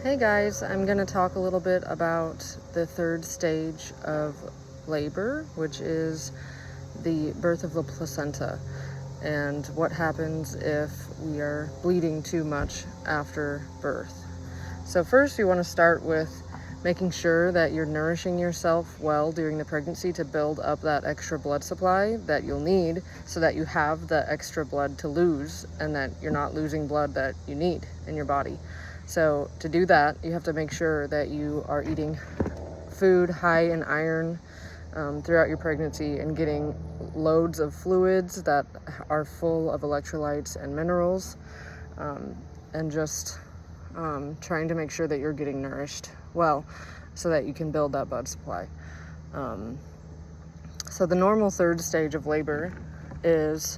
Hey guys, I'm going to talk a little bit about the third stage of labor, which is the birth of the placenta, and what happens if we are bleeding too much after birth. So first, you want to start with making sure that you're nourishing yourself well during the pregnancy to build up that extra blood supply that you'll need so that you have the extra blood to lose and that you're not losing blood that you need in your body. So to do that, you have to make sure that you are eating food high in iron throughout your pregnancy and getting loads of fluids that are full of electrolytes and minerals, and just trying to make sure that you're getting nourished well so that you can build that blood supply. So the normal third stage of labor is,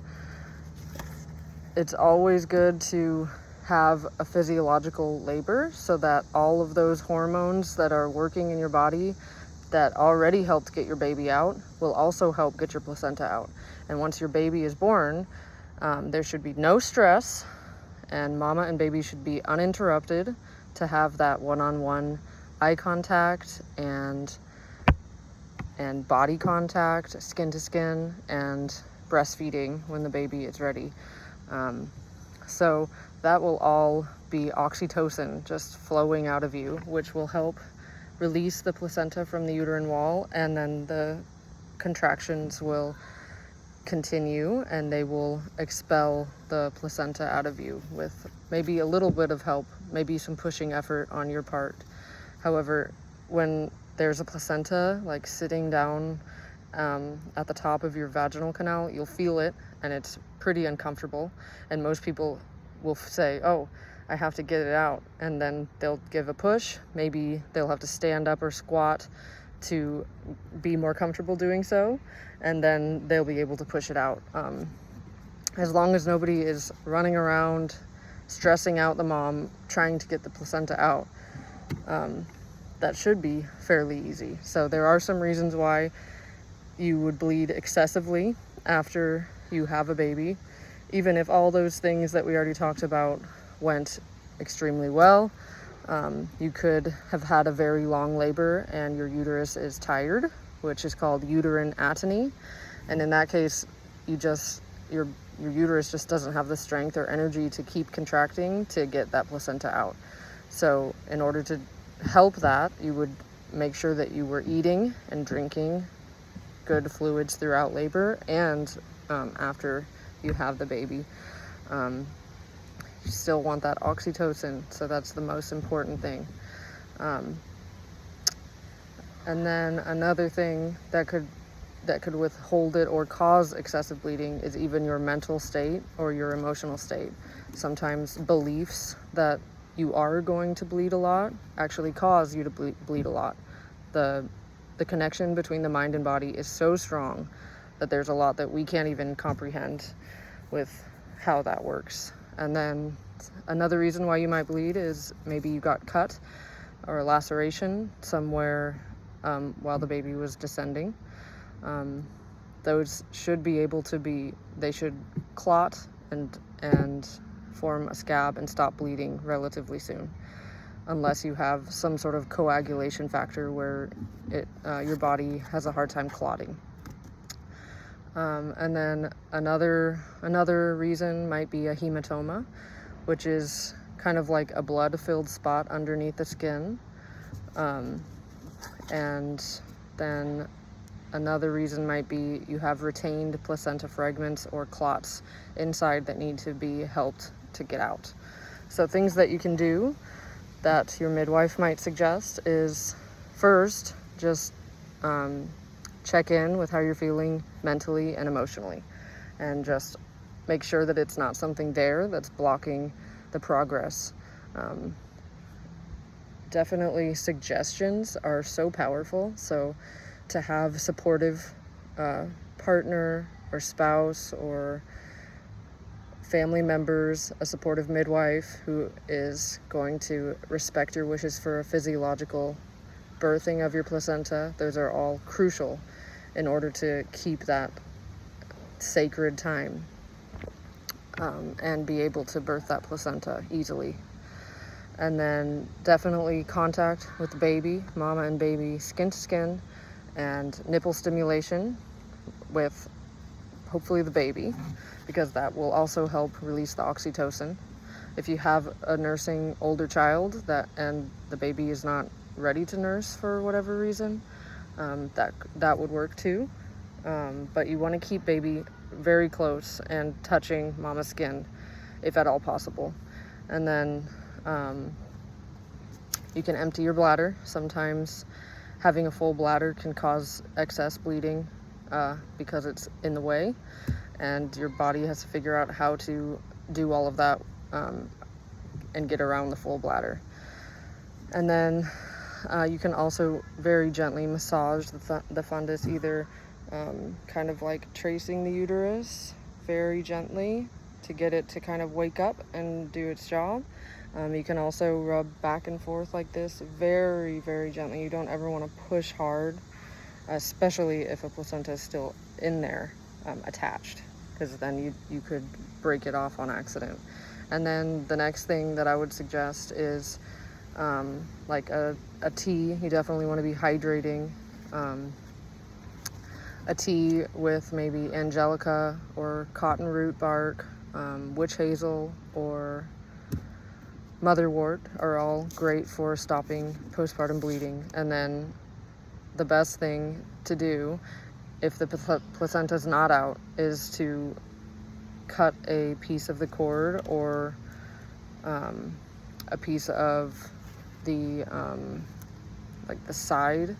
it's always good to have a physiological labor so that all of those hormones that are working in your body that already helped get your baby out will also help get your placenta out. And once your baby is born, there should be no stress, and mama and baby should be uninterrupted to have that one-on-one eye contact and body contact, skin to skin, and breastfeeding when the baby is ready. So that will all be oxytocin just flowing out of you, which will help release the placenta from the uterine wall, and then the contractions will continue and they will expel the placenta out of you with maybe a little bit of help, maybe some pushing effort on your part. However, when there's a placenta like sitting down at the top of your vaginal canal, you'll feel it and it's pretty uncomfortable, and most people will say, oh, I have to get it out, and then they'll give a push. Maybe they'll have to stand up or squat to be more comfortable doing so, and then they'll be able to push it out. As long as nobody is running around stressing out the mom trying to get the placenta out, that should be fairly easy. So there are some reasons why you would bleed excessively after you have a baby. Even if all those things that we already talked about went extremely well, you could have had a very long labor and your uterus is tired, which is called uterine atony. And in that case, your uterus just doesn't have the strength or energy to keep contracting to get that placenta out. So in order to help that, you would make sure that you were eating and drinking good fluids throughout labor and after you have the baby. You still want that oxytocin, so that's the most important thing. And then another thing that could withhold it or cause excessive bleeding is even your mental state or your emotional state. Sometimes beliefs that you are going to bleed a lot actually cause you to bleed a lot. The connection between the mind and body is so strong that there's a lot that we can't even comprehend with how that works. And then another reason why you might bleed is maybe you got cut or a laceration somewhere while the baby was descending. Those should be able to they should clot and form a scab and stop bleeding relatively soon, unless you have some sort of coagulation factor where your body has a hard time clotting. And then another reason might be a hematoma, which is kind of like a blood-filled spot underneath the skin. And then another reason might be you have retained placenta fragments or clots inside that need to be helped to get out. So things that you can do that your midwife might suggest is, first, just check in with how you're feeling mentally and emotionally, and just make sure that it's not something there that's blocking the progress. Definitely suggestions are so powerful, so to have a supportive partner or spouse or family members, a supportive midwife who is going to respect your wishes for a physiological birthing of your placenta, those are all crucial in order to keep that sacred time and be able to birth that placenta easily. And then definitely contact with the baby, mama and baby, skin to skin, and nipple stimulation with hopefully the baby, because that will also help release the oxytocin. If you have a nursing older child and the baby is not ready to nurse for whatever reason, that would work too. But you want to keep baby very close and touching mama's skin if at all possible. And then you can empty your bladder. Sometimes having a full bladder can cause excess bleeding because it's in the way, and your body has to figure out how to do all of that and get around the full bladder. And then you can also very gently massage the fundus, either kind of like tracing the uterus very gently to get it to kind of wake up and do its job. You can also rub back and forth like this very, very gently. You don't ever want to push hard, especially if a placenta is still in there attached, because then you could break it off on accident. And then the next thing that I would suggest is like a tea. You definitely want to be hydrating. A tea with maybe angelica or cotton root bark, witch hazel, or motherwort are all great for stopping postpartum bleeding. And then the best thing to do if the placenta is not out is to cut a piece of the cord or a piece of the like the side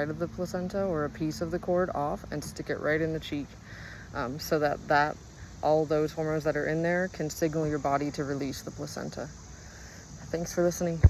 of the placenta, or a piece of the cord off, and stick it right in the cheek, so that all those hormones that are in there can signal your body to release the placenta. Thanks for listening.